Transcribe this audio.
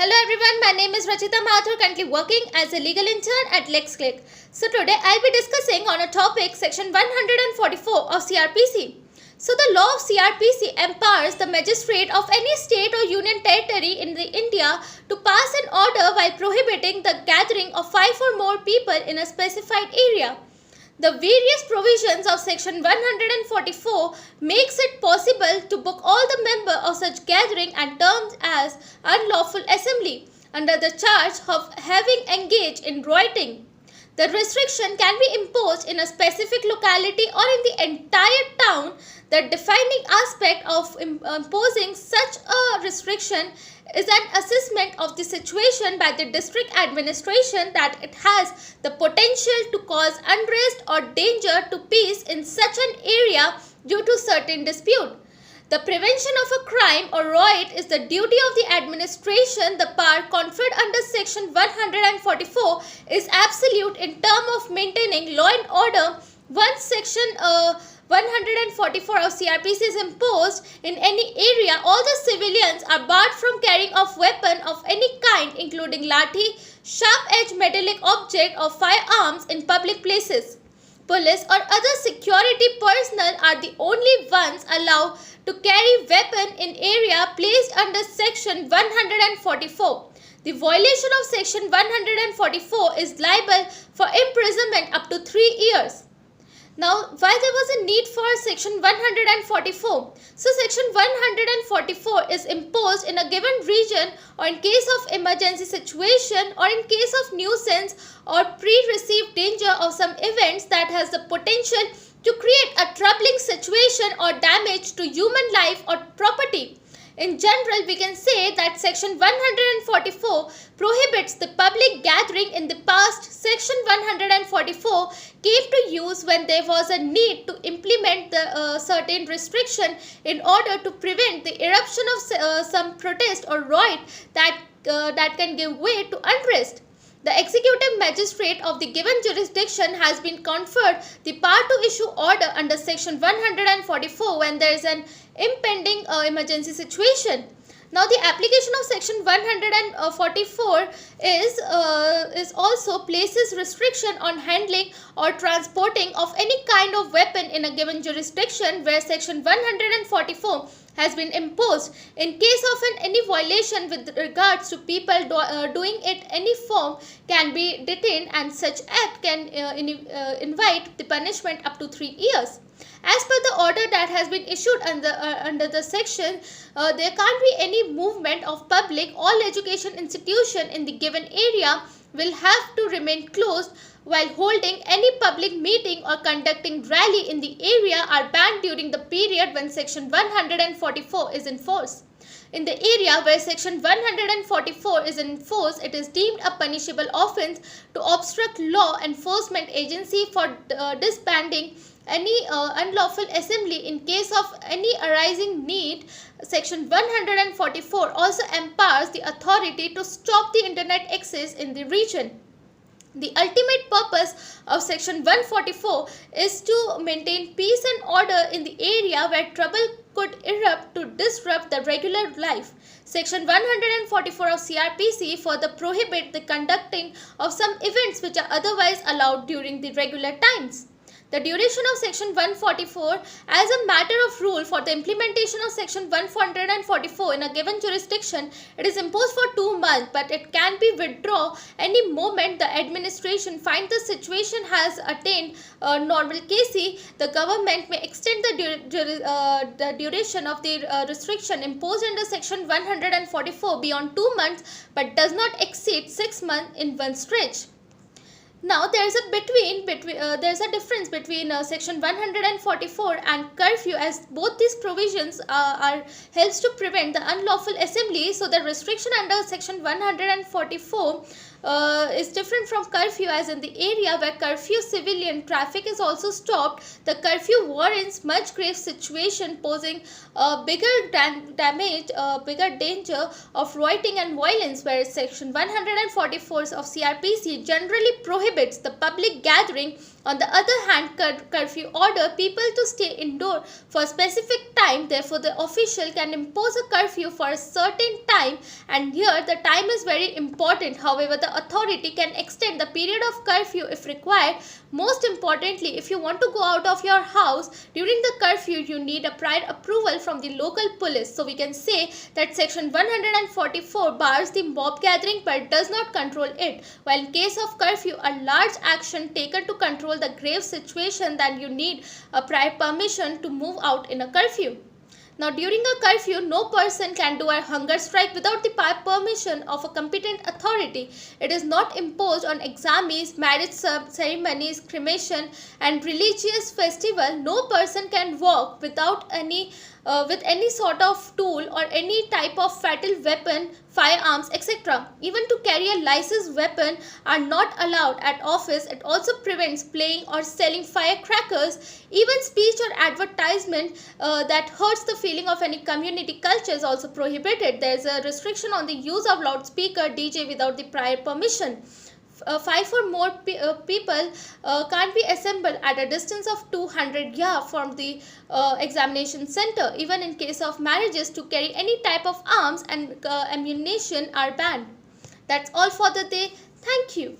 Hello everyone, my name is Rachita Mathur, currently working as a legal intern at LexClick. So today I'll be discussing on a topic section 144 of CRPC. So the law of CRPC empowers the magistrate of any state or union territory in India to pass an order while prohibiting the gathering of 5 or more people in a specified area. The various provisions of section 144 makes it possible to book all the members of such gathering and termed as unlawful assembly under the charge of having engaged in rioting. The restriction can be imposed in a specific locality or in the entire town. The defining aspect of imposing such a restriction is an assessment of the situation by the district administration that it has the potential to cause unrest or danger to peace in such an area due to certain dispute. The prevention of a crime or riot is the duty of the administration. The power conferred under section 144 is absolute in terms of maintaining law and order. Once section 144 of CRPC is imposed in any area, all the civilians are barred from carrying of weapon of any kind, including lathi, sharp-edged metallic object or firearms in public places. Police or other security personnel are the only ones allowed to carry weapon in area placed under section 144. The violation of section 144 is liable for imprisonment up to 3 years. Now, why there was a need for section 144? So, section 144 is imposed in a given region or in case of emergency situation or in case of nuisance or pre-received danger of some events that has the potential to create a troubling situation or damage to human life or property. In general, we can say that section 144 prohibits the public gathering. In the past, section 144 came to use when there was a need to implement the certain restriction in order to prevent the eruption of some protest or riot that can give way to unrest. The executive magistrate of the given jurisdiction has been conferred the power to issue order under section 144 when there is an impending emergency situation. Now, the application of section 144 is also places restriction on handling or transporting of any kind of weapon in a given jurisdiction where section 144 has been imposed. In case of any violation with regards to people doing it, any form can be detained and such act can invite the punishment up to 3 years. As per the order that has been issued under the section, there can't be any movement of public. All education institution in the given area will have to remain closed while holding any public meeting or conducting rally in the area are banned during the period when section 144 is in force. In the area where section 144 is in force, it is deemed a punishable offence to obstruct law enforcement agency for disbanding any unlawful assembly in case of any arising need. Section 144 also empowers the authority to stop the internet access in the region. The ultimate purpose of section 144 is to maintain peace and order in the area where trouble could erupt to disrupt the regular life. Section 144 of CRPC further prohibit the conducting of some events which are otherwise allowed during the regular times. The duration of section 144 as a matter of rule for the implementation of section 144 in a given jurisdiction, it is imposed for 2 months, but it can be withdrawn any moment the administration finds the situation has attained normalcy. The government may extend the duration of the restriction imposed under section 144 beyond 2 months, but does not exceed 6 months in one stretch. Now, there is a difference between section 144 and curfew, as both these provisions helps to prevent the unlawful assembly. So, the restriction under section 144 is different from curfew, as in the area where curfew civilian traffic is also stopped, the curfew warrants much grave situation posing bigger danger of rioting and violence, whereas Section 144 of CRPC generally prohibits the public gathering. On the other hand, curfew order people to stay indoor for a specific time. Therefore, the official can impose a curfew for a certain time, and here the time is very important. However, the authority can extend the period of curfew if required. Most importantly, if you want to go out of your house during the curfew, you need a prior approval from the local police. So we can say that Section 144 bars the mob gathering but does not control it. While in case of curfew, a large action taken to control the grave situation, then you need a prior permission to move out in a curfew. Now, during a curfew, no person can do a hunger strike without the prior permission of a competent authority. It is not imposed on exames, marriage ceremonies, cremation, and religious festival. No person can walk without with any sort of tool or any type of fatal weapon, firearms, etc. Even to carry a licensed weapon are not allowed at office. It also prevents playing or selling firecrackers. Even speech or advertisement that hurts the feeling of any community culture is also prohibited. There is a restriction on the use of loudspeaker DJ without the prior permission. Five or more people can't be assembled at a distance of 200 yards from the examination center. Even in case of marriages, to carry any type of arms and ammunition are banned. That's all for the day. Thank you.